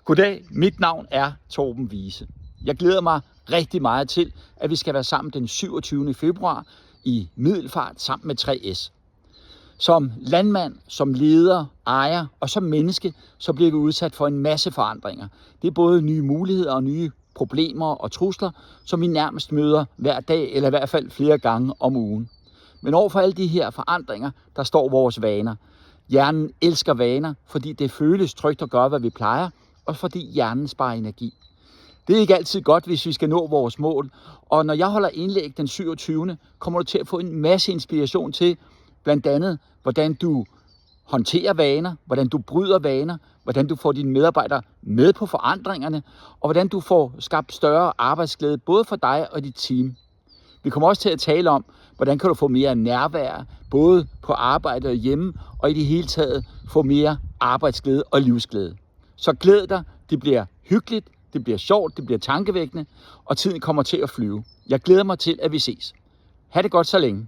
Goddag, mit navn er Torben Wiese. Jeg glæder mig rigtig meget til, at vi skal være sammen den 27. februar i Middelfart sammen med 3S. Som landmand, som leder, ejer og som menneske, så bliver vi udsat for en masse forandringer. Det er både nye muligheder og nye problemer og trusler, som vi nærmest møder hver dag, eller i hvert fald flere gange om ugen. Men overfor alle de her forandringer, der står vores vaner. Hjernen elsker vaner, fordi det føles trygt at gøre, hvad vi plejer, og fordi hjernen sparer energi. Det er ikke altid godt, hvis vi skal nå vores mål, og når jeg holder indlæg den 27. kommer du til at få en masse inspiration til, blandt andet, hvordan du håndterer vaner, hvordan du bryder vaner, hvordan du får dine medarbejdere med på forandringerne, og hvordan du får skabt større arbejdsglæde, både for dig og dit team. Vi kommer også til at tale om, hvordan kan du få mere nærvær, både på arbejde og hjemme, og i det hele taget få mere arbejdsglæde og livsglæde. Så glæd dig, det bliver hyggeligt, det bliver sjovt, det bliver tankevækkende, og tiden kommer til at flyve. Jeg glæder mig til, at vi ses. Ha' det godt så længe.